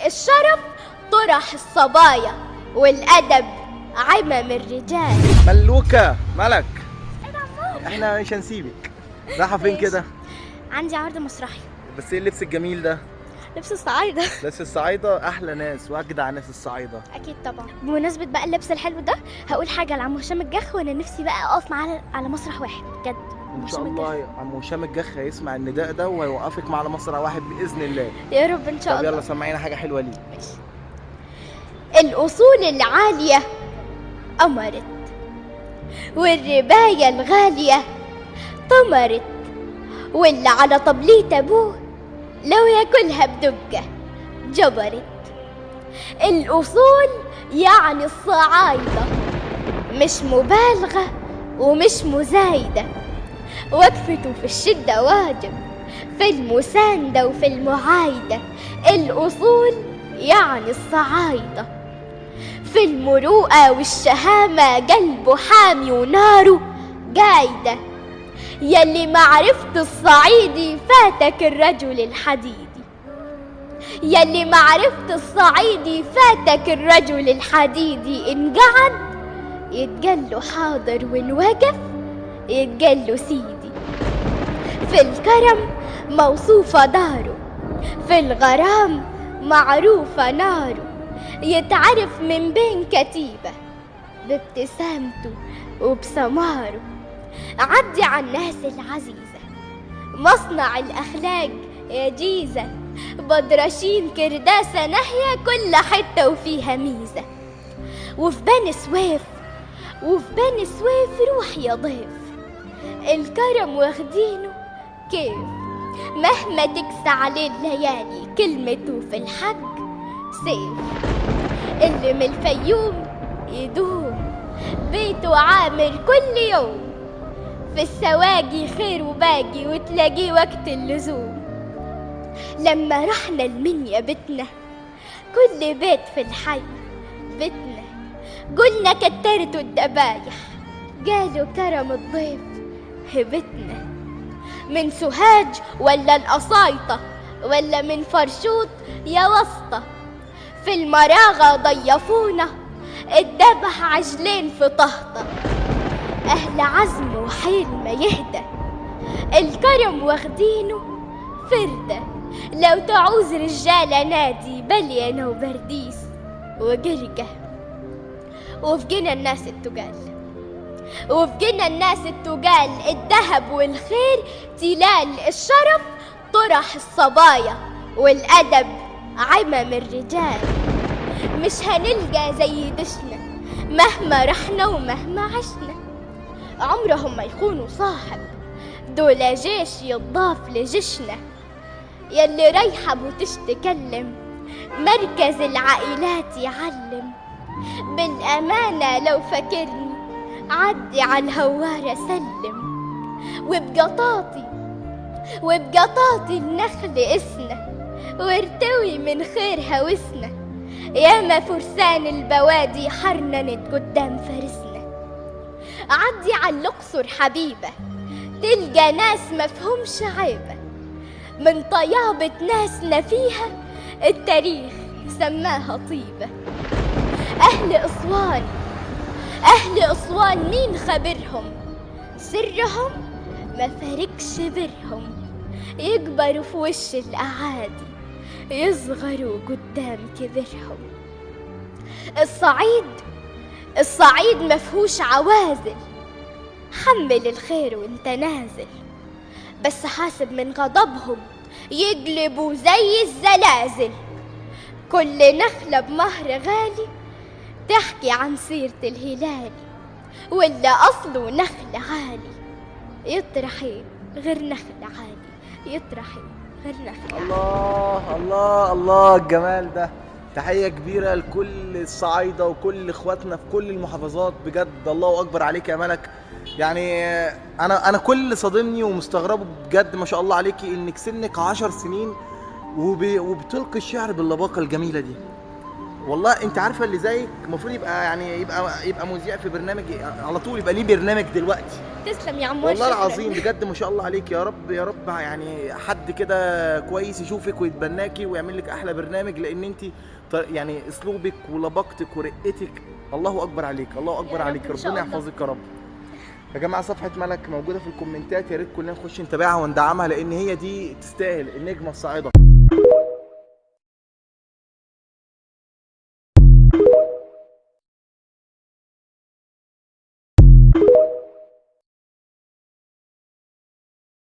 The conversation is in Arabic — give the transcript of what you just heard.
الشرف طرح الصبايا، والأدب عمم الرجال. ملوكة ملك، احنا مش هنسيبك. رايحة فين كده؟ عندي عرض مسرحي. بس ايه اللبس الجميل ده؟ لبس الصعايدة. لبس الصعايدة أحلى ناس وأجدع ناس الصعايدة. أكيد طبعا. بمناسبة بقى اللبس الحلو ده هقول حاجة لعم هشام الجخ، وأنا نفسي بقى أقف معاه على مسرح واحد بجد. إن شاء الله يا عم هشام الجخ هيسمع النداء ده وهيوقفك مع على مسرح واحد بإذن الله. يا رب إن شاء الله. طب يلا سمعينا حاجة حلوة ليه. ماشي. الأصول العالية أمرت، والرباية الغالية طمرت، واللي على طبلية أبوه لو ياكلها بدقة جبرت. الأصول يعني الصعايدة، مش مبالغة ومش مزايدة، وقفته في الشدة واجب، في المساندة وفي المعايدة. الأصول يعني الصعايدة، في المروءة والشهامة قلبه حامي وناره قايدة. يلي معرفة الصعيدي فاتك الرجل الحديدي، يلي معرفة الصعيدي فاتك الرجل الحديدي. إن قعد يتقاله حاضر، وإن وقف يتقاله سيدي. في الكرم موصوفة داره، في الغرام معروفة ناره، يتعرف من بين كتيبة بابتسامته وبسماره. عدي على الناس العزيزة، مصنع الأخلاق يا جيزة، بدرشين كرداسة ناحية كل حتة وفيها ميزة. وفي بني سويف، وفي بني سويف روح يا ضيف، الكرم واخدينه كيف، مهما تكسى عليه الليالي كلمته في الحق سيف. اللي من الفيوم يدوم بيته عامر كل يوم، في السواقي خير وباقي وتلاقيه وقت اللزوم. لما رحنا المنيا بتنا كل بيت في الحي بتنا، قلنا كترتوا الدبايح قالوا كرم الضيف هبتنا. من سوهاج ولا القصايطة ولا من فرشوط يا وسطة، في المراغة ضيفونا الدبح عجلين في طهطة. أهل عزم وحيل ما يهدى، الكرم واخدينه فردة. لو تعوز رجالة نادي بليانة وبرديس وقرقة. وفي جنا الناس التقال، وفي جنا الناس التقال الذهب والخير تلال. الشرف طرح الصبايا، والأدب عمم الرجال. مش هنلقى زي دشنا مهما رحنا ومهما عشنا، عمرهم ما يخونوا صاحب، دول جيش يضاف لجيشنا. يلي رايحة بوتش تكلم مركز العائلات يعلم، بالأمانة لو فاكرني عدي على الهوارة سلم. وبقطاطي النخل اسنا، وارتوي من خير هوسنا. ياما فرسان البوادي حرننت قدام فرسنا. عدي على الأقصر حبيبة، تلقى ناس مفهومش عيبة، من طيابة ناسنا فيها التاريخ سماها طيبة. أهل أسوان مين خبرهم، سرهم ما فارقش برهم، يكبروا في وش الأعادي يصغروا قدام كبرهم. الصعيد مفهوش عوازل، حمل الخير وانت نازل، بس حاسب من غضبهم يقلبوا زي الزلازل. كل نخلة بمهر غالي تحكي عن سيرة الهلالي، ولا أصله نخل عالي يطرحي غير نخل عالي، يطرحي غير نخل عالي. الله الله الله الجمال ده. تحية كبيرة لكل الصعايدة وكل اخواتنا في كل المحافظات، بجد الله أكبر عليك يا ملك. يعني أنا كل اللي صادمني ومستغربه بجد ما شاء الله عليكي إنك سنك 10 سنين وبتلقي الشعر باللباقة الجميلة دي. والله أنت عارفة اللي زيك المفروض يبقى يعني يبقى مذيع في برنامج على طول، يبقى ليه برنامج دلوقتي. تسلم يا عمو، والله شكراً. العظيم بجد ما شاء الله عليك، يا رب يا رب يعني حد كده كويس يشوفك ويتبناكي ويعمل لك احلى برنامج، لان انت يعني اسلوبك ولبقتك ورقتك الله اكبر عليك، الله اكبر يا رب عليك، إن شاء ربنا الله. يحفظك يا رب. يا جماعه صفحه ملك موجوده في الكومنتات، يا ريت كلنا نخش نتابعها وندعمها، لان هي دي تستاهل النجمه الصاعده.